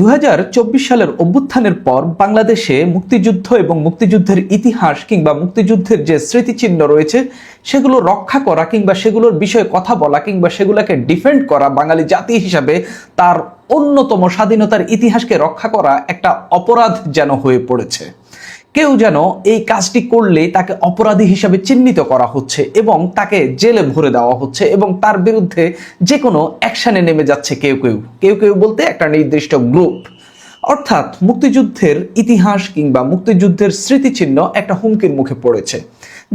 2024 সালের অভ্যুত্থানের পর বাংলাদেশে মুক্তিযুদ্ধ এবং মুক্তিযুদ্ধের ইতিহাস কিংবা মুক্তিযুদ্ধের যে স্মৃতিচিহ্ন রয়েছে সেগুলো রক্ষা করা কিংবা সেগুলোর বিষয়ে কথা বলা কিংবা সেগুলোকে ডিফেন্ড করা বাঙালি জাতি হিসাবে তার অন্যতম স্বাধীনতার ইতিহাসকে রক্ষা করা একটা অপরাধ যেন হয়ে পড়েছে। কেউ যেন এই কাজটি করলেই তাকে অপরাধী হিসাবে চিহ্নিত করা হচ্ছে এবং তাকে জেলে ভরে দেওয়া হচ্ছে এবং তার বিরুদ্ধে যে কোনো অ্যাকশনে নেমে যাচ্ছে কেউ কেউ কেউ কেউ বলতে একটা নির্দিষ্ট গ্রুপ। অর্থাৎ মুক্তিযুদ্ধের ইতিহাস কিংবা মুক্তিযুদ্ধের স্মৃতিচিহ্ন একটা হুমকির মুখে পড়েছে,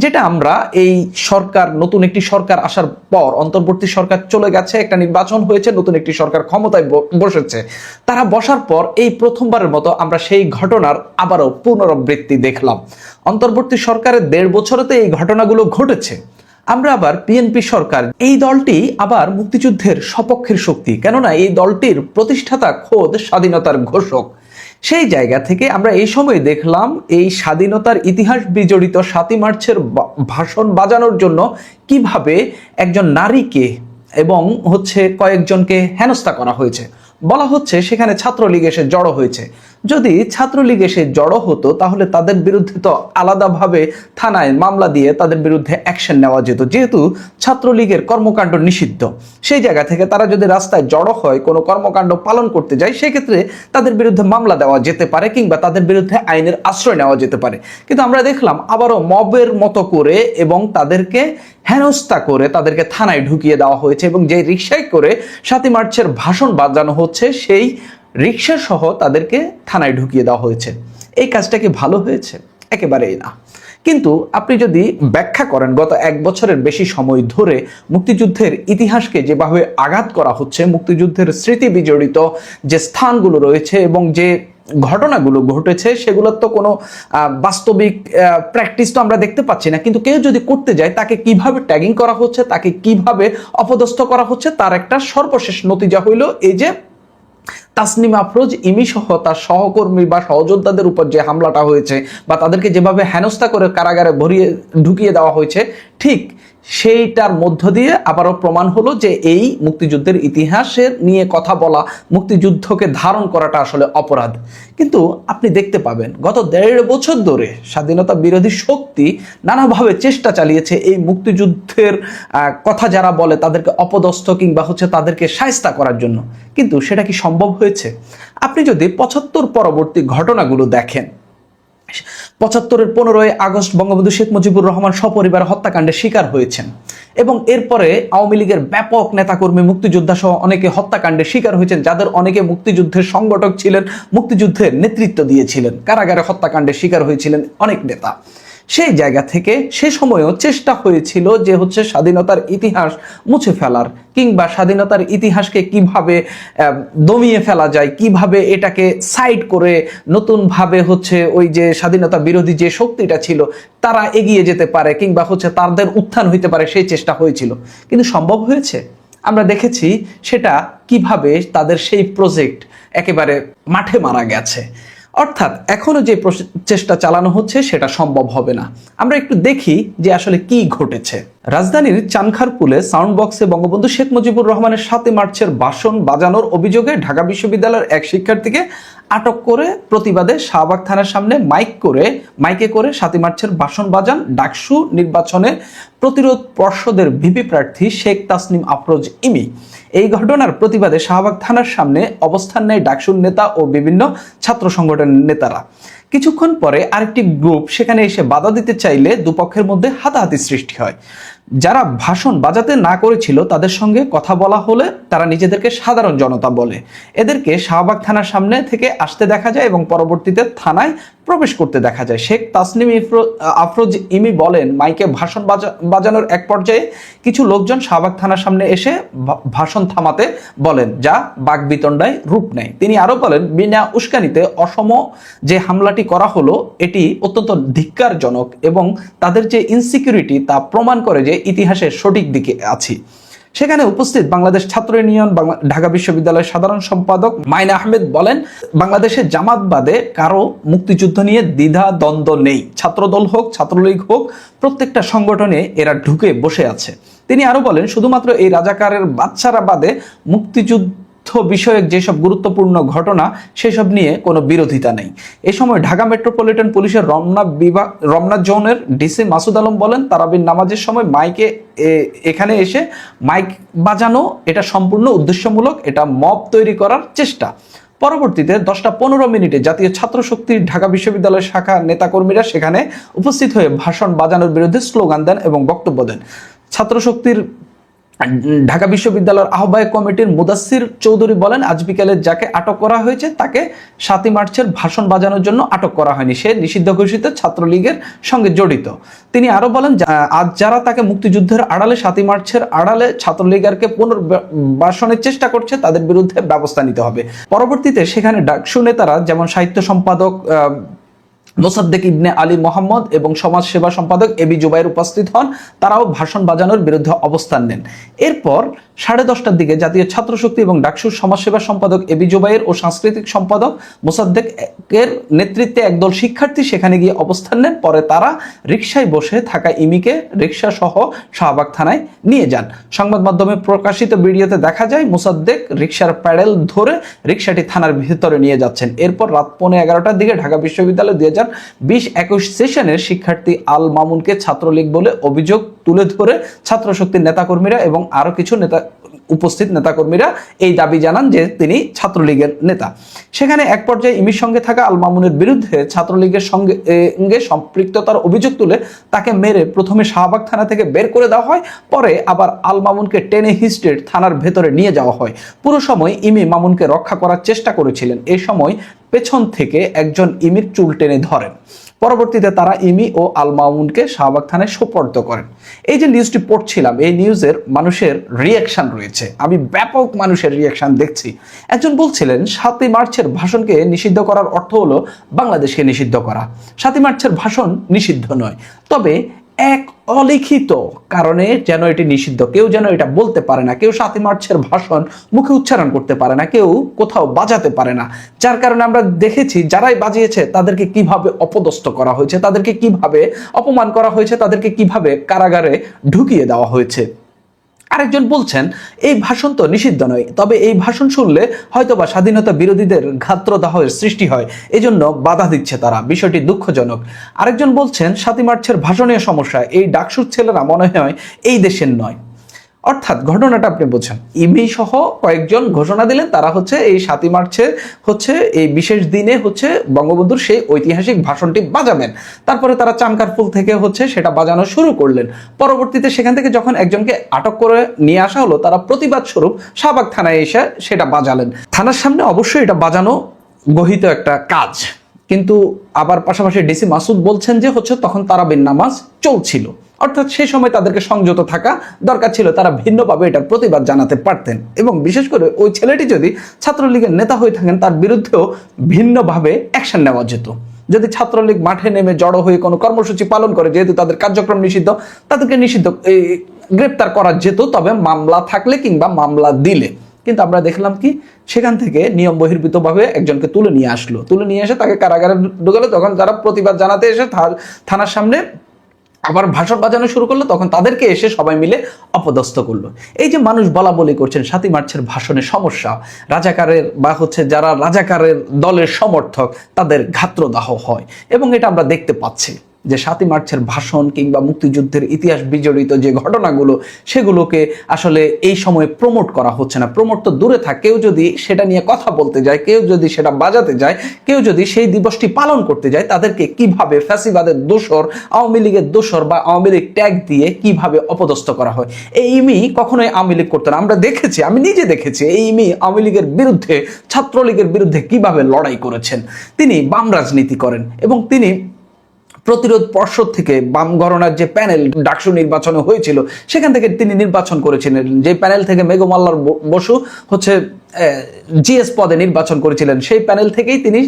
যেটা আমরা এই সরকার নতুন একটি সরকার আসার পর, অন্তর্বর্তী সরকার চলে গেছে, একটা নির্বাচন হয়েছে, নতুন একটি সরকার ক্ষমতায় বসেছে, তারা বসার পর এই প্রথমবারের মতো আমরা সেই ঘটনার আবারও পুনরাবৃত্তি দেখলাম। অন্তর্বর্তী সরকারের 1.5 বছরেতে এই ঘটনাগুলো ঘটেছে। আমরা আবার বিএনপি সরকার, এই দলটি আবার মুক্তিযুদ্ধের সপক্ষের শক্তি, কেননা এই দলটির প্রতিষ্ঠাতা খোদ স্বাধীনতার ঘোষক। সেই জায়গা থেকে আমরা এই সময় দেখলাম এই স্বাধীনতার ইতিহাস বিজড়িত 7ই মার্চের ভাষণ বাজানোর জন্য কিভাবে একজন নারীকে এবং কয়েকজনকে হেনস্থা করা হয়েছে। বলা হচ্ছে সেখানে ছাত্রলীগ এসে জড়ো হয়েছে। যদি ছাত্রলীগ এসে জড়ো হতো তাহলে তাদের বিরুদ্ধে তো আলাদাভাবে থানায় মামলা দিয়ে তাদের বিরুদ্ধে অ্যাকশন নেওয়া যেত, যেহেতু ছাত্রলীগের কর্মকাণ্ড নিষিদ্ধ। সেই জায়গা থেকে তারা যদি রাস্তায় জড়ো হয়, কোনো কর্মকাণ্ড পালন করতে যায়, সেক্ষেত্রে তাদের বিরুদ্ধে মামলা দেওয়া যেতে পারে কিংবা তাদের বিরুদ্ধে আইনের আশ্রয় নেওয়া যেতে পারে। কিন্তু আমরা দেখলাম আবারও মবের মতো করে এবং তাদেরকে হেনস্থা করে তাদেরকে থানায় ঢুকিয়ে দেওয়া হয়েছে এবং যে রিকশায় করে 7ই মার্চের ভাষণ বাজানো হচ্ছে সেই রিকশা সহ তাদেরকে থানায় ঢুকিয়ে দেওয়া হয়েছে। এই কাজটা কি ভালো হয়েছে? একেবারেই না। কিন্তু আপনি যদি ব্যাখ্যা করেন গত 1 বছরের বেশি সময় ধরে মুক্তিযুদ্ধের ইতিহাসকে যেভাবে আঘাত করা হচ্ছে, মুক্তিযুদ্ধের স্মৃতি বিজড়িত যে স্থানগুলো রয়েছে এবং যে ঘটনাগুলো ঘটেছে সেগুলোর তো কোনো বাস্তবিক প্র্যাকটিস তো আমরা দেখতে পাচ্ছি না। কিন্তু কেউ যদি করতে যায় তাকে কিভাবে ট্যাগিং করা হচ্ছে, তাকে কিভাবে অপদস্থ করা হচ্ছে, তার একটা সর্বশেষ নতিজা হইল এই যে তাসনিম আফরোজ ইমি সহ তার সহকর্মী বা সহযোদ্ধাদের উপর যে হামলাটা হয়েছে বা তাদেরকে যেভাবে হেনস্থা করে কারাগারে ঢুকিয়ে দেওয়া হয়েছে, ঠিক সেইটার মধ্য দিয়ে আবারও প্রমাণ হলো যে এই মুক্তিযুদ্ধের ইতিহাসের নিয়ে কথা বলা, মুক্তিযুদ্ধকে ধারণ করাটা আসলে অপরাধ। কিন্তু আপনি দেখতে পাবেন গত 1.5 বছর ধরে স্বাধীনতা বিরোধী শক্তি নানাভাবে চেষ্টা চালিয়েছে এই মুক্তিযুদ্ধের কথা যারা বলে তাদেরকে অপদস্থ কিংবা তাদেরকে শায়েস্তা করার জন্য। কিন্তু সেটা কি সম্ভব হয়েছে? আপনি যদি 75 পরবর্তী ঘটনাগুলো দেখেন, 75-এর 15ই আগস্ট বঙ্গবন্ধু শেখ মুজিবুর রহমান সপরিবার হত্যাকাণ্ডের শিকার হয়েছেন এবং এরপরে আওয়ামী লীগের ব্যাপক নেতাকর্মী, মুক্তিযোদ্ধা সহ অনেকে হত্যাকাণ্ডের শিকার হয়েছেন, যাদের অনেকে মুক্তিযুদ্ধের সংগঠক ছিলেন, মুক্তিযুদ্ধের নেতৃত্ব দিয়েছিলেন, কারাগারে হত্যাকাণ্ডের শিকার হয়েছিলেন অনেক নেতা। সেই জায়গা থেকে সে সময়ও চেষ্টা হয়েছিল যে স্বাধীনতার ইতিহাস মুছে ফেলার কিংবা স্বাধীনতার ইতিহাসকে কিভাবে দমিয়ে ফেলা যায়, কিভাবে এটাকে সাইড করে নতুনভাবে ওই যে স্বাধীনতা বিরোধী যে শক্তিটা ছিল তারা এগিয়ে যেতে পারে কিংবা তাদের উত্থান হইতে পারে, সেই চেষ্টা হয়েছিল। কিন্তু সম্ভব হয়েছে? আমরা দেখেছি সেটা কিভাবে তাদের সেই প্রজেক্ট একেবারে মাঠে মারা গেছে। অর্থাৎ এখনো যে চেষ্টা চালানো হচ্ছে সেটা সম্ভব হবে না। আমরা একটু দেখি যে আসলে কি ঘটেছে। রাজধানীর চানখারপুলে সাউন্ড বক্সে বঙ্গবন্ধু শেখ মুজিবুর রহমানের 7ই মার্চের ভাষণ বাজানোর অভিযোগে ঢাকা বিশ্ববিদ্যালয়ের এক শিক্ষার্থীকে আটক করে প্রতিবাদে শাহবাগ থানার সামনে মাইকে করে 7ই মার্চের ভাষণ বাজান ডাকসু নির্বাচনে প্রতিরোধ পর্ষদের ভিপি প্রার্থী শেখ তাসনিম আফরোজ ইমি। এই ঘটনার প্রতিবাদে শাহবাগ থানার সামনে অবস্থান নেয় ডাকসুর নেতা ও বিভিন্ন ছাত্র সংগঠনের নেতারা। কিছুক্ষণ পরে আরেকটি গ্রুপ সেখানে এসে বাধা দিতে চাইলে দুপক্ষের মধ্যে হাতাহাতি সৃষ্টি হয়। যারা ভাষণ বাজাতে না করেছিল তাদের সঙ্গে কথা বলা হলে তারা নিজেদেরকে সাধারণ জনতা বলে। এদেরকে শাহবাগ থানার সামনে থেকে আসতে দেখা যায় এবং পরবর্তীতে থানায় প্রবেশ করতে দেখা যায়। শেখ তাসনিম আফরোজ ইমি বলেন, মাইকে ভাষণ বাজানোর এক পর্যায়ে কিছু লোকজন শাহবাগ থানার সামনে এসে ভাষণ থামাতে বলেন, যা বাকবিতণ্ডায় রূপ নেয়। তিনি আরো বলেন, বিনা উস্কানিতে অসম যে হামলাটি করা হলো এটি অত্যন্ত ধিক্কারজনক এবং তাদের যে ইনসিকিউরিটি তা প্রমাণ করে যে ইতিহাসের সঠিক দিকে আছি। সেখানে উপস্থিত বাংলাদেশ ছাত্র ইউনিয়ন ঢাকা বিশ্ববিদ্যালয়ের সাধারণ সম্পাদক মাইনা আহমেদ বলেন, বাংলাদেশের জামাতবাদে কারো মুক্তিযুদ্ধ নিয়ে দ্বিধা দ্বন্দ্ব নেই। ছাত্রদল হোক, ছাত্রলীগ হোক, প্রত্যেকটা সংগঠনে এরা ঢুকে বসে আছে। তিনি আরো বলেন, শুধুমাত্র এই রাজাকারের বাচ্চারা বাদে মুক্তিযুদ্ধ স্বার্থ বিষয়ক যেসব গুরুত্বপূর্ণ ঘটনা সেসব নিয়ে কোনো বিরোধিতা নেই। এ সময় ঢাকা মেট্রোপলিটন পুলিশের রমনা জোনের ডিসি মাসুদ আলম বলেন, তারাবির নামাজের সময় এখানে এসে মাইক বাজানো এটা সম্পূর্ণ উদ্দেশ্যমূলক, এটা মব তৈরি করার চেষ্টা। পরবর্তীতে 10:15 জাতীয় ছাত্র শক্তির ঢাকা বিশ্ববিদ্যালয় শাখা নেতাকর্মীরা সেখানে উপস্থিত হয়ে ভাষণ বাজানোর বিরুদ্ধে স্লোগান দেন এবং বক্তব্য দেন। ছাত্র শক্তির ঢাকা বিশ্ববিদ্যালয়ের আহ্বায়ক কমিটির মুদাসসির চৌধুরী বলেন, আজ বিকেলে যাকে আটক করা হয়েছে তাকে 7ই মার্চের ভাষণ বাজানোর জন্য আটক করা হয়নি, সে নিষিদ্ধ ঘোষিত ছাত্রলীগের সঙ্গে জড়িত। তিনি আরো বলেন, আজ যারা তাকে মুক্তিযুদ্ধের আড়ালে 7ই মার্চের আড়ালে ছাত্রলীগকে পুনর্বাসনের চেষ্টা করছে তাদের বিরুদ্ধে ব্যবস্থা নিতে হবে। পরবর্তীতে সেখানে ডাকসু নেতারা যেমন সাহিত্য সম্পাদক মোসাদ্দেক ইবনে আলী মোহাম্মদ এবং সমাজ সেবা সম্পাদক এবি জুবাইর উপস্থিত হন, তারাও ভাষণ বাজানোর বিরুদ্ধে অবস্থান নেন। এরপর 10:30টার দিকে জাতীয় ছাত্র শক্তি এবং ডাকসুর সমাজসেবা সম্পাদক এবি জুবাইর ও সাংস্কৃতিক সম্পাদক মোসাদ্দেকের নেতৃত্বে একদল শিক্ষার্থী সেখানে গিয়ে অবস্থান নেন। পরে তারা রিকশায় বসে থাকা ইমিকে রিকশা সহ শাহবাগ থানায় নিয়ে যান। সংবাদ মাধ্যমে প্রকাশিত ভিডিওতে দেখা যায় মোসাদ্দেক রিকশার প্যাডেল ধরে রিকশাটি থানার ভিতরে নিয়ে যাচ্ছেন। এরপর রাত 11:15টার দিকে ঢাকা বিশ্ববিদ্যালয় 2020-21 সেশনের শিক্ষার্থী আল মামুনকে ছাত্রলীগ বলে অভিযোগ তুলে ধরে ছাত্র শক্তির নেতাকর্মীরা এবং আরো কিছু উপস্থিত নেতাকর্মীরা এই দাবি জানান যে তিনি ছাত্রলীগের নেতা। সেখানে এক পর্যায়ে ইমির সঙ্গে থাকা আল মামুনের বিরুদ্ধে ছাত্রলীগের সঙ্গে সম্পৃক্ততার অভিযোগ তুলে তাকে মেরে প্রথমে শাহবাগ থানা থেকে বের করে দেওয়া হয়, পরে আবার আল মামুনকে টেনে হিস্ট্রে থানার ভেতরে নিয়ে যাওয়া হয়। পুরো সময় ইমি মামুনকে রক্ষা করার চেষ্টা করেছিলেন। এই সময় পেছন থেকে একজন ইমির চুল টেনে ধরেন। পরবর্তীতে তারা ইমি ও আল মামুনকে শাহবাগ থানায় সোপর্দ করেন। এই যে নিউজটি পড়ছিলাম, এই নিউজের মানুষের রিয়াকশন রয়েছে, আমি ব্যাপক মানুষের রিয়াকশন দেখছি। একজন বলছিলেন 7ই মার্চের ভাষণকে নিষিদ্ধ করার অর্থ হলো বাংলাদেশকে নিষিদ্ধ করা। 7ই মার্চের ভাষণ নিষিদ্ধ নয়, তবে এক অলিখিত কারণে যেন এটি নিষিদ্ধ, কেউ যেন এটা বলতে পারে না, কেউ 7ই মার্চের ভাষণ মুখে উচ্চারণ করতে পারে না, কেউ কোথাও বাজাতে পারে না। যার কারণে আমরা দেখেছি যারাই বাজিয়েছে তাদেরকে কিভাবে অপদস্থ করা হয়েছে, তাদেরকে কিভাবে অপমান করা হয়েছে, তাদেরকে কিভাবে কারাগারে ঢুকিয়ে দেওয়া হয়েছে। আরেকজন বলছেন এই ভাষণ তো নিষিদ্ধ নয়, তবে এই ভাষণ শুনলে হয়তোবা স্বাধীনতা বিরোধীদের ঘাত্রদাহের সৃষ্টি হয়, এজন্য বাধা দিচ্ছে তারা, বিষয়টি দুঃখজনক। আরেকজন বলছেন 7ই মার্চের ভাষণীয় সমস্যা, এই ডাকসুর ছেলেরা মনে হয় এই দেশের নয়। অর্থাৎ ঘটনাটা আপনি বোঝেন, ইমি সহ কয়েকজন ঘোষণা দিলেন তারা এই 7ই মার্চে এই বিশেষ দিনে বঙ্গবন্ধুর সেই ঐতিহাসিক ভাষণটি বাজাবেন। তারপরে তারা চানকার ফুল থেকে সেটা বাজানো শুরু করলেন। পরবর্তীতে সেখান থেকে যখন একজনকে আটক করে নিয়ে আসা হলো, তারা প্রতিবাদ স্বরূপ শাহবাগ থানায় এসে সেটা বাজালেন। থানার সামনে অবশ্যই এটা বাজানো গহিত একটা কাজ, কিন্তু আবার পাশাপাশি ডিসি মাসুদ বলছেন যে তখন তারাবির নামাজ চলছিল, অর্থাৎ সেই সময় তাদেরকে সংযত থাকা দরকার ছিল, তারা ভিন্নভাবে এটার প্রতিবাদ জানাতে পারতেন। এবং বিশেষ করে ওই ছেলেটি যদি ছাত্রলীগের নেতা হয়ে থাকেন তার বিরুদ্ধেও ভিন্নভাবে অ্যাকশন নেওয়া যেত। যদি ছাত্রলীগ মাঠে নেমে জড়ো হয়ে কোনো কর্মসূচি পালন করে, যেহেতু তাদের কার্যক্রম নিষিদ্ধ, তাদেরকে গ্রেপ্তার করা যেত, তবে মামলা থাকলে কিংবা মামলা দিলে। কিন্তু আমরা দেখলাম কি সেখান থেকে নিয়ম বহির্ভূতভাবে একজনকে তুলে নিয়ে এসে তাকে কারাগারে ঢুকালো। তখন যারা প্রতিবাদ জানাতে এসে থানার সামনে আবার ভাষণ বাজানো শুরু করলো, তখন তাদেরকে এসে সবাই মিলে অপদস্থ করলো। এই যে মানুষ বলা বলি করছেন 7ই মার্চের ভাষণের সমস্যা, রাজাকারের বা যারা রাজাকারের দলের সমর্থক তাদের ঘাত্রদাহ হয়, এবং এটা আমরা দেখতে পাচ্ছি যে 7ই মার্চের ভাষণ কিংবা মুক্তিযুদ্ধের ইতিহাস বিজড়িত যে ঘটনাগুলো, সেগুলোকে আসলে এই সময় প্রমোট করা হচ্ছে না। প্রমোট তো দূরে থাক, কেউ যদি সেটা নিয়ে কথা বলতে যায়, কেউ যদি সেটা বাজাতে যায়, কেউ যদি সেই দিবসটি পালন করতে যায়, তাদেরকে কিভাবে ফ্যাসিবাদের দোসর, আওয়ামী লীগের দোসর বা আওয়ামী লীগ ট্যাগ দিয়ে কিভাবে অপদস্থ করা হয়। এই ইমি কখনোই আওয়ামী লীগ করতো না। আমরা দেখেছি, আমি নিজে দেখেছি এই ইমি আওয়ামী লীগের বিরুদ্ধে, ছাত্রলীগের বিরুদ্ধে কিভাবে লড়াই করেছেন। তিনি বাম রাজনীতি করেন এবং তিনি প্রতিরোধ পর্ষদ থেকে বাম ঘরানার যে প্যানেল ডাকসু নির্বাচনে হয়েছিল সেখান থেকে তিনি নির্বাচন করেছিলেন, যে প্যানেল থেকে মেঘমাল্লার বসু জিএস পদে নির্বাচন করেছিলেন, সেই প্যানেল থেকেই তিনি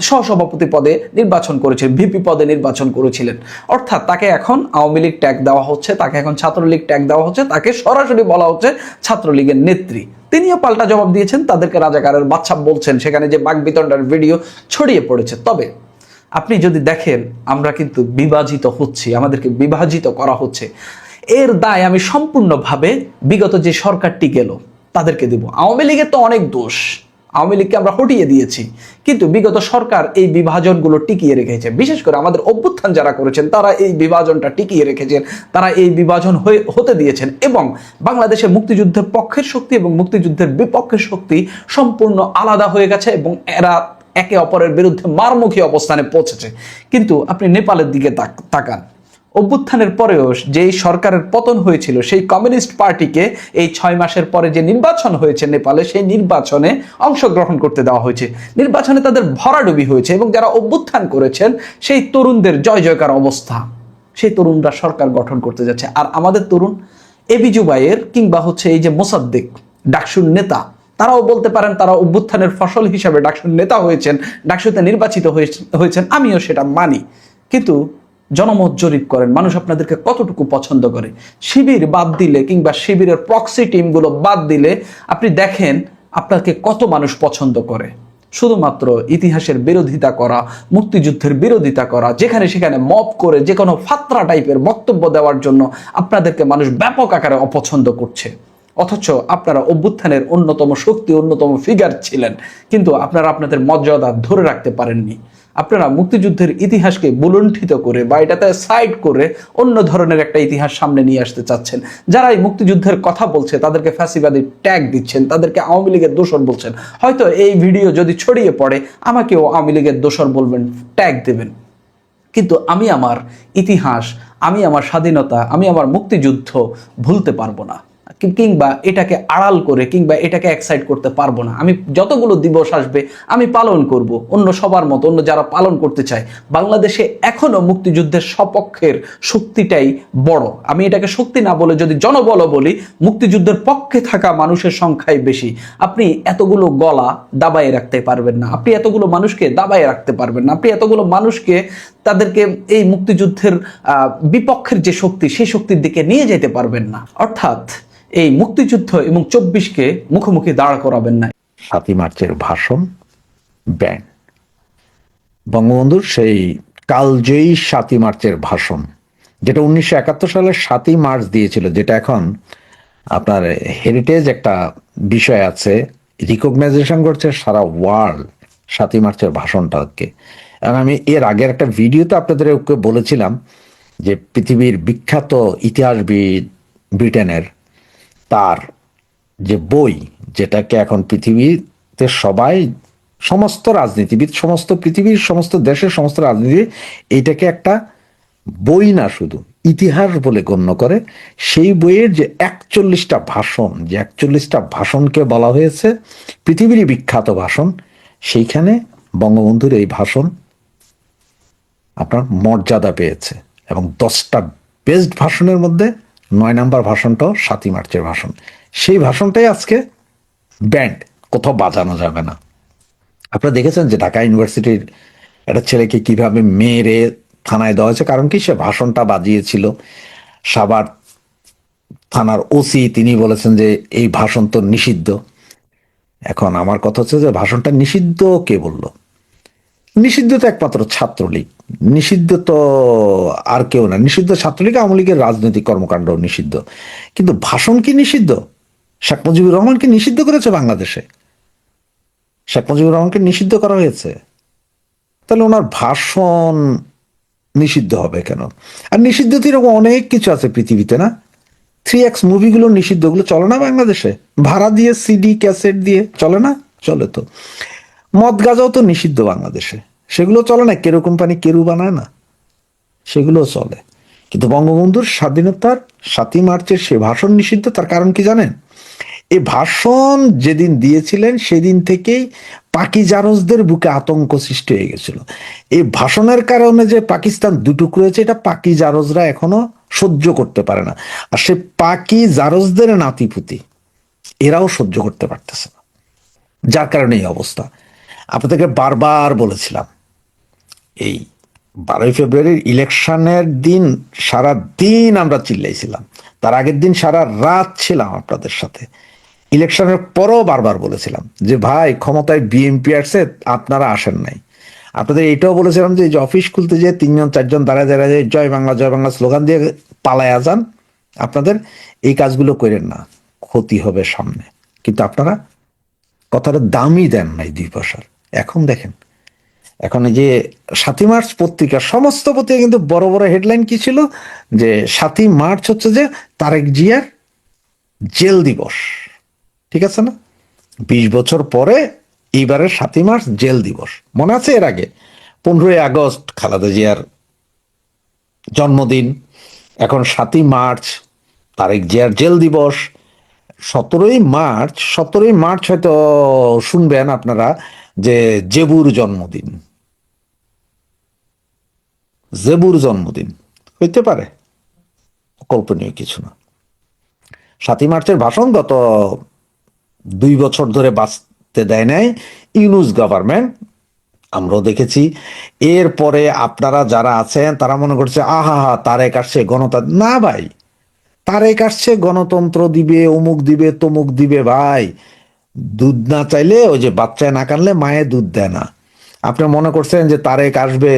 সহসভাপতি পদে নির্বাচন করেছিলেন, ভিপি পদে নির্বাচন করেছিলেন। অর্থাৎ তাকে এখন আওয়ামী লীগ ট্যাগ দেওয়া হচ্ছে, তাকে এখন ছাত্রলীগ ট্যাগ দেওয়া হচ্ছে, তাকে সরাসরি বলা হচ্ছে ছাত্রলীগের নেত্রী। তিনিও পাল্টা জবাব দিয়েছেন, তাদেরকে রাজাকারের বাচ্চা বলছেন, সেখানে যে বাকবিতণ্ডার ভিডিও ছড়িয়ে পড়েছে। তবে আপনি যদি দেখেন আমরা কিন্তু বিভাজিত হচ্ছি, আমাদেরকে বিভাজিত করা হচ্ছে। এর দায় আমি সম্পূর্ণভাবে বিগত যে সরকারটি গেল তাদেরকে দেব। আওয়ামী লীগের তো অনেক দোষ, আওয়ামী লীগকে আমরা হটিয়ে দিয়েছি, কিন্তু বিগত সরকার এই বিভাজনগুলো টিকিয়ে রেখেছে। বিশেষ করে আমাদের অভ্যুত্থান যারা করেছেন তারা এই বিভাজনটা টিকিয়ে রেখেছেন, তারা এই বিভাজন হতে দিয়েছেন, এবং বাংলাদেশের মুক্তিযুদ্ধের পক্ষের শক্তি এবং মুক্তিযুদ্ধের বিপক্ষের শক্তি সম্পূর্ণ আলাদা হয়ে গেছে এবং এরা একে অপরের বিরুদ্ধে মারমুখী অবস্থানে পৌঁছেছে। কিন্তু আপনি নেপালের দিকে তাকান, অভ্যুত্থানের পরেও যেই সরকারের পতন হয়েছিল সেই কমিউনিস্ট পার্টিকে এই 6 মাসের পরে যে নির্বাচন হয়েছে নেপালে, সেই নির্বাচনে অংশগ্রহণ করতে দেওয়া হয়েছে। নির্বাচনে তাদের ভরাডুবি হয়েছে এবং যারা অভ্যুত্থান করেছেন সেই তরুণদের জয় জয়কার অবস্থা। সেই তরুণরা সরকার গঠন করতে যাচ্ছে। আর আমাদের তরুণ এবি জুবাইর কিংবা এই যে মোসাদ্দেক ডাকসুর নেতা, তারাও বলতে পারেন তারা অভ্যুত্থানের ফসল হিসাবে ডাকসুর নেতা হয়েছেন, ডাকসুতে নির্বাচিত হয়েছেন, আমিও সেটা মানি। কিন্তু জনমত জরিপ করেন, মানুষ আপনাদেরকে কতটুকু পছন্দ করে। শিবির বাদ দিলে কিংবা শিবিরের প্রক্সি টিমগুলো বাদ দিলে আপনি দেখেন আপনাকে কত মানুষ পছন্দ করে। শুধুমাত্র ইতিহাসের বিরোধিতা করা, মুক্তিযুদ্ধের বিরোধিতা করা, যেখানে সেখানে মব করে যে কোনো ফাত্রা টাইপের বক্তব্য দেওয়ার জন্য আপনাদেরকে মানুষ ব্যাপক আকারে অপছন্দ করছে। অথচ আপনারা অভ্যুত্থানের অন্যতম শক্তি, অন্যতম ফিগার ছিলেন, কিন্তু আপনারা আপনাদের মর্যাদা ধরে রাখতে পারেননি। আপনারা মুক্তিযুদ্ধের ইতিহাসকে বুলুণ্ঠিত করে বা এটাতে সাইড করে অন্য ধরনের একটা ইতিহাস সামনে নিয়ে আসতে চাচ্ছেন। যারা এই মুক্তিযুদ্ধের কথা বলছে তাদেরকে ফ্যাসিবাদী ট্যাগ দিচ্ছেন, তাদেরকে আওয়ামী লীগের দোসর বলছেন। হয়তো এই ভিডিও যদি ছড়িয়ে পড়ে আমাকেও আওয়ামী লীগের দোসর বলবেন, ট্যাগ দেবেন, কিন্তু আমি আমার ইতিহাস, আমি আমার স্বাধীনতা, আমি আমার মুক্তিযুদ্ধ ভুলতে পারবো না, কিংবা এটাকে আড়াল করে কিংবা এটাকে এক্সাইট করতে পারবো না। আমি যতগুলো দিবস আসবে আমি পালন করব অন্য সবার মতো, অন্য যারা পালন করতে চায়। বাংলাদেশে এখনো মুক্তিযুদ্ধের সপক্ষের শক্তিটাই বড়। আমি এটাকে শক্তি না বলে যদি জনবল বলি, মুক্তিযুদ্ধের পক্ষে থাকা মানুষের সংখ্যাই বেশি। আপনি এতগুলো গলা দাবায়ে রাখতে পারবেন না, আপনি এতগুলো মানুষকে দাবায়ে রাখতে পারবেন না, আপনি এতগুলো মানুষকে তাদেরকে এই মুক্তিযুদ্ধের বিপক্ষের যে শক্তি সেই শক্তির দিকে নিয়ে যেতে পারবেন না। অর্থাৎ এই মুক্তিযুদ্ধ এবং 24কে মুখোমুখি দাঁড় করাবেন না। 7ই মার্চের ভাষণ ব্যান, বঙ্গবন্ধুর সেই কালজয়ী 7ই মার্চের ভাষণ, যেটা 1971 সালের 7ই মার্চ দিয়েছিল, যেটা এখন আপনার হেরিটেজ একটা বিষয় আছে, রিকগনাইজেশন করছে সারা ওয়ার্ল্ড 7ই মার্চের ভাষণটাকে। এবং আমি এর আগের একটা ভিডিওতে আপনাদেরকে বলেছিলাম যে পৃথিবীর বিখ্যাত ইতিহাসবিদ ব্রিটেনের তার যে বই, যেটাকে এখন পৃথিবীতে সবাই, সমস্ত রাজনীতিবিদ, সমস্ত পৃথিবীর সমস্ত দেশের সমস্ত রাজনীতি এইটাকে একটা বই না শুধু ইতিহাস বলে গণ্য করে, সেই বইয়ের যে 41টা ভাষণ, যে 41টা ভাষণকে বলা হয়েছে পৃথিবীরই বিখ্যাত ভাষণ, সেইখানে বঙ্গবন্ধুর এই ভাষণ আপনার মর্যাদা পেয়েছে। এবং 10টা বেস্ট ভাষণের মধ্যে 9 নম্বর ভাষণটাও 7ই মার্চের ভাষণ। সেই ভাষণটাই আজকে ব্যান্ড, কোথাও বাজানো যাবে না। আপনারা দেখেছেন যে ঢাকা ইউনিভার্সিটির একটা ছেলেকে কিভাবে মেরে থানায় দেওয়া হয়েছে, কারণ কি সে ভাষণটা বাজিয়েছিল। সাভার থানার ওসি তিনি বলেছেন যে এই ভাষণ তো নিষিদ্ধ। এখন আমার কথা হচ্ছে যে ভাষণটা নিষিদ্ধ কে বললো? নিষিদ্ধ তো একমাত্র ছাত্রলীগ, নিষিদ্ধ তো আর কেউ না। নিষিদ্ধ ছাত্রলীগ, আওয়ামী লীগের রাজনৈতিক কর্মকাণ্ড নিষিদ্ধ, কিন্তু ভাষণ কি নিষিদ্ধ? শেখ মুজিবুর রহমানকে নিষিদ্ধ করেছে বাংলাদেশে, শেখ মুজিবুর রহমানকে নিষিদ্ধ করা হয়েছে, তাহলে ওনার ভাষণ নিষিদ্ধ হবে কেন? আর নিষিদ্ধ তো এরকম অনেক কিছু আছে পৃথিবীতে, না? 3X মুভিগুলো নিষিদ্ধ, গুলো চলে না বাংলাদেশে? ভাড়া দিয়ে সিডি ক্যাসেট দিয়ে চলে না? চলে তো। মদ গাঁজাও তো নিষিদ্ধ বাংলাদেশে, সেগুলো চলে না? কেরু কোম্পানি কেরু বানায় না, সেগুলো চলে। কিন্তু বঙ্গবন্ধুর স্বাধীনতার 7ই মার্চের সে ভাষণ নিষিদ্ধ। তার কারণ কি জানেন? এই ভাষণ যেদিন দিয়েছিলেন সেদিন থেকেই পাকিজারজদের বুকে আতঙ্ক সৃষ্টি হয়ে গেছিল। এই ভাষণের কারণে যে পাকিস্তান দুটুকরো হয়েছে, এটা পাকিজারজরা এখনো সহ্য করতে পারে না। আর সে পাকিজারজদের নাতিপুতি এরাও সহ্য করতে পারতেছে না, যার কারণে এই অবস্থা। আপনাদেরকে বারবার বলেছিলাম, এই 12ই ফেব্রুয়ারির ইলেকশনের দিন সারা দিন আমরা চিল্লাইছিলাম, তার আগের দিন সারা রাত ছিলাম আপনাদের সাথে। ইলেকশনের পরও বারবার বলেছিলাম যে ভাই ক্ষমতায় বিএনপি আসছে, আপনারা আসেন নাই। আপনাদের এটাও বলেছিলাম যে অফিস খুলতে যেয়ে 3-4জন দাঁড়ায় দাঁড়ায় জয় বাংলা জয় বাংলা স্লোগান দিয়ে পালায়া যান, আপনাদের এই কাজগুলো করেন না, ক্ষতি হবে সামনে। কিন্তু আপনারা কথাটা দামই দেন নাই 2 পয়সার। এখন দেখেন, এখন এই যে 7ই মার্চ পত্রিকা, সমস্ত পত্রিকা কিন্তু বড় বড় হেডলাইন কি ছিল, যে 7ই মার্চ হচ্ছে যে তারেক জিয়ার জেল দিবস। ঠিক আছে না? 20 বছর পরে এইবারের 7ই মার্চ জেল দিবস। মনে আছে এর আগে 15ই আগস্ট খালেদা জিয়ার জন্মদিন, এখন 7ই মার্চ তারেক জিয়ার জেল দিবস। 17ই মার্চ হয়তো শুনবেন আপনারা যে জেবুর জন্মদিন হইতে পারে, কল্পনীয় কিছু না। 7ই মার্চের ভাষণ গত 2 বছর ধরে বাঁচতে দেয় নাই ইউনূস গভর্নমেন্ট, আমরাও দেখেছি। এরপরে আপনারা যারা আছেন তারা মনে করছে আহা হা তারেক আসছে গণতন্ত্র, না ভাই, তারেক আসছে গণতন্ত্র দিবে, অমুক দিবে, তমুক দিবে। ভাই, দুধ না চাইলে, ওই যে বাচ্চায় না কানলে মায়ে দুধ দেয় না। আপনি মনে করছেন যে তারেক আসবে,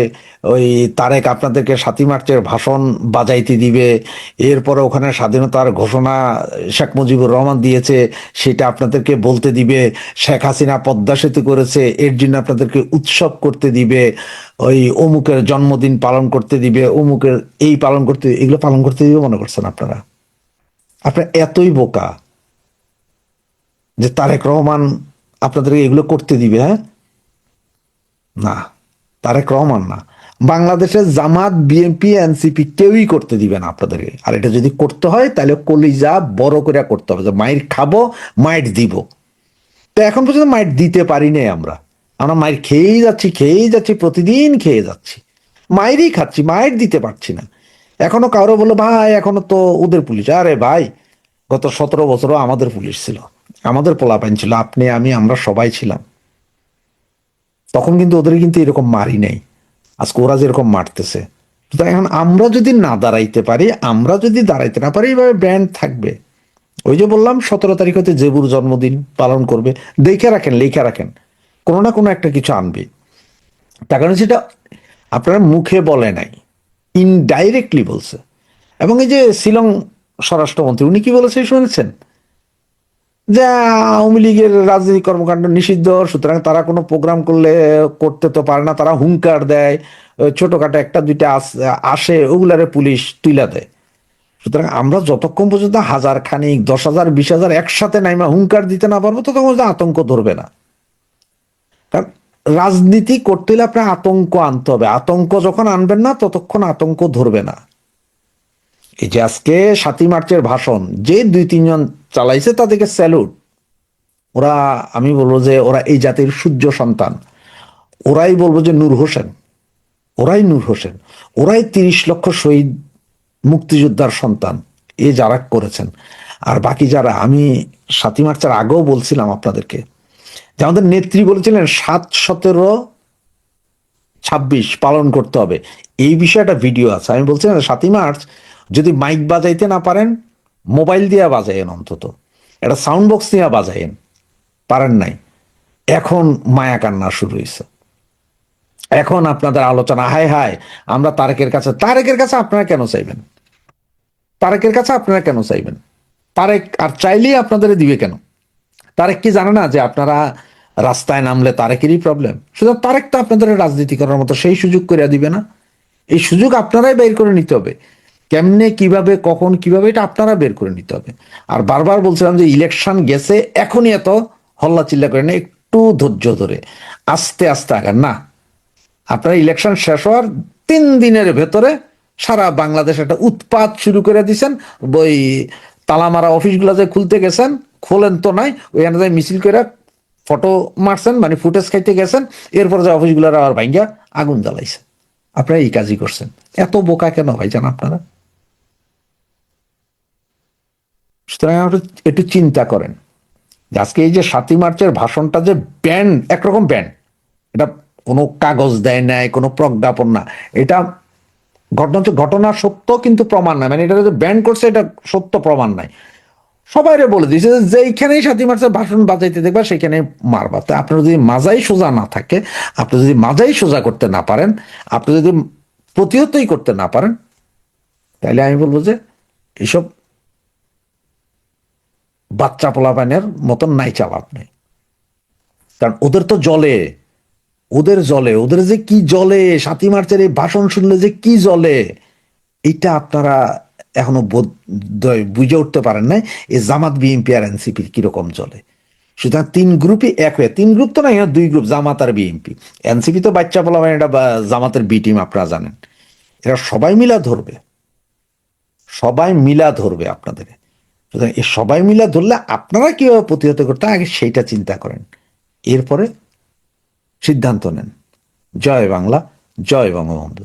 ওই তারেক আপনাদেরকে 7ই মার্চের ভাষণ বাজাইতে দিবে, এরপরে ওখানে স্বাধীনতার ঘোষণা শেখ মুজিবুর রহমান দিয়েছে সেটা আপনাদেরকে বলতে দিবে, শেখ হাসিনা পদ্মা সেতু করেছে এর জন্য আপনাদেরকে উৎসব করতে দিবে, ওই অমুকের জন্মদিন পালন করতে দিবে, অমুকের এই পালন করতে, এগুলো পালন করতে দিবে মনে করছেন আপনারা? আপনারা এতই বোকা যে তারেক রহমান আপনাদেরকে এগুলো করতে দিবে? হ্যাঁ, না, তারেক রহমান না, বাংলাদেশের জামাত, বিএনপি, এনসিপি কেউই করতে দিবে না আপনাদেরকে। আর এটা যদি করতে হয় তাহলে কলিজা বড় করে করতে হবে, যে মাইর খাবো, মাইর দিব। তো এখন পর্যন্ত মাইর দিতে পারি নাই আমরা। আমরা মাইর খেয়েই যাচ্ছি, প্রতিদিন খেয়ে যাচ্ছি, মাইরই খাচ্ছি, মাইর দিতে পারছি না। এখনো কারো বললো ভাই এখনো তো ওদের পুলিশ, আরে ভাই গত 17 বছরও আমাদের পুলিশ ছিল, আমাদের পোলাপাইন ছিল, আপনি আমি আমরা সবাই ছিলাম। তখন কিন্তু ওদের কিন্তু এরকম মারি নাই, আজকে ওরা যেরকম মারতেছে। তো এখন আমরা যদি না দাঁড়াইতে পারি, আমরা যদি দাঁড়াইতে না পারি, এইভাবে ব্যান্ড থাকবে। ওই যে বললাম 17 তারিখ হতে জেবুর জন্মদিন পালন করবে, দেখে রাখেন, লিখে রাখেন, কোনো না কোনো একটা কিছু আনবে। তার কারণ সেটা আপনার মুখে বলে নাই, ইনডাইরেক্টলি বলছে। এবং এই যে শিলং স্বরাষ্ট্রমন্ত্রী উনি কি বলেছে শুনেছেন? যে আওয়ামী লীগের রাজনৈতিক কর্মকাণ্ড নিষিদ্ধ, সুতরাং তারা কোনো প্রোগ্রাম করতে তো পারে না, তারা হুঙ্কার দেয়, ওই ছোটখাটো একটা দুইটা আসে, ওগুলারে পুলিশ তুইলা দেয়। সুতরাং আমরা যতক্ষণ পর্যন্ত 1000 খানিক 10,000 20,000 একসাথে নাইমা হুঙ্কার দিতে না পারবো ততক্ষণ পর্যন্ত আতঙ্ক ধরবে না। কারণ রাজনীতি করতে হলে আপনার আতঙ্ক আনতে হবে, আতঙ্ক যখন আনবেন না ততক্ষণ আতঙ্ক ধরবে না। এই যে আজকে 7ই মার্চের ভাষণ যে 2-3 জন চালাইছে তাদেরকে স্যালুট। ওরা, আমি বলবো যে ওরা এই জাতির সূর্য সন্তান, ওরাই বলবো যে নূর হোসেন, ওরাই নূর হোসেন, ওরাই 30 লক্ষ শহীদ মুক্তিযোদ্ধার সন্তান, এ যারা করেছেন। আর বাকি যারা, আমি 7ই মার্চের আগেও বলছিলাম আপনাদেরকে যে আমাদের নেত্রী বলেছিলেন 7, 17, 26 পালন করতে হবে। এই বিষয়টা ভিডিও আছে, আমি বলছিলাম 7ই মার্চ যদি মাইক বাজাইতে না পারেন, মোবাইল দিয়ে বাজাইন, অন্তত একটা সাউন্ড বক্স দিয়ে বাজাইন, পারেন নাই। এখন মায়া কান্না শুরু হয়েছে, এখন আপনাদের আলোচনা, হায় হায় আমরা তারেকের কাছে আপনারা কেন চাইবেন? তারেকের কাছে আপনারা কেন চাইবেন? তারেক আর চাইলেই আপনাদের দিবে কেন? তারেক কি জানে না যে আপনারা রাস্তায় নামলে তারেকেরই প্রবলেম? সুতরাং তারেক তো আপনাদের রাজনীতি করার মতো সেই সুযোগ করে দিবে না। এই সুযোগ আপনারাই বের করে নিতে হবে, কেমনে, কিভাবে, কখন, কিভাবে, এটা আপনারা বের করে নিতে হবে। আর বারবার বলছিলাম যে ইলেকশন গেছে, এখনই এত হল্লা চিল্লা করে না, একটু ধৈর্য ধরে আস্তে আস্তে আগান না। আপনারা ইলেকশন শেষ হওয়ার 3 দিনের ভেতরে সারা বাংলাদেশ একটা উৎপাত শুরু করে দিয়েছেন। ওই তালামারা অফিসগুলো যে খুলতে গেছেন, খোলেন তো নাই, ওইখানে যাই মিছিল করে ফটো মারছেন, মানে ফুটেজ খাইতে গেছেন, এরপর যে অফিসগুলোর আবার ভাঙ্গা আগুন জ্বালাইছে। আপনারা এই কাজই করছেন। এত বোকা কেন ভাইজান আপনারা? সুতরাং একটু চিন্তা করেন যে আজকে এই যে 7ই মার্চের ভাষণটা যে ব্যান্ড, একরকম ব্যান্ড, এটা কোনো কাগজ দেয় নাই, কোনো প্রজ্ঞাপন না, এটা ঘটনা হচ্ছে, ঘটনা সত্য কিন্তু প্রমাণ নাই, মানে এটা যে ব্যান্ড করছে এটা সত্য প্রমাণ নাই। সবাইরে বলে দিয়েছে যে যেইখানেই 7ই মার্চের ভাষণ বাজাইতে দেখবা সেখানে মারবা। তো আপনার যদি মাজাই সোজা না থাকে, আপনি যদি মাজাই সোজা করতে না পারেন, আপনি যদি প্রতিহতই করতে না পারেন, তাহলে আমি বলবো যে এইসব বাচ্চা পোলাপানের মতন নাই চাল আপনি। কারণ ওদের তো ওদের যে কি জলে, 7ই মার্চের এই ভাষণ শুনলে যে কি জলে, এটা আপনারা এখনো বুঝে উঠতে পারেন নাই এই জামাত বিএনপি আর এনসিপির কিরকম জলে। সুতরাং 3 গ্রুপই এক হয়ে, 3 গ্রুপ তো নাই, 2 গ্রুপ, জামাত আর বিএনপি। এনসিপি তো বাচ্চা পোলাপান, এটা জামাতের বি টিম, আপনারা জানেন। এরা সবাই মিলা ধরবে আপনাদের। সুতরাং এই সবাই মিলা ধরলে আপনারা কিভাবে প্রতিহত করতে আগে সেইটা চিন্তা করেন, এরপরে সিদ্ধান্ত নেন। জয় বাংলা, জয় বঙ্গবন্ধু।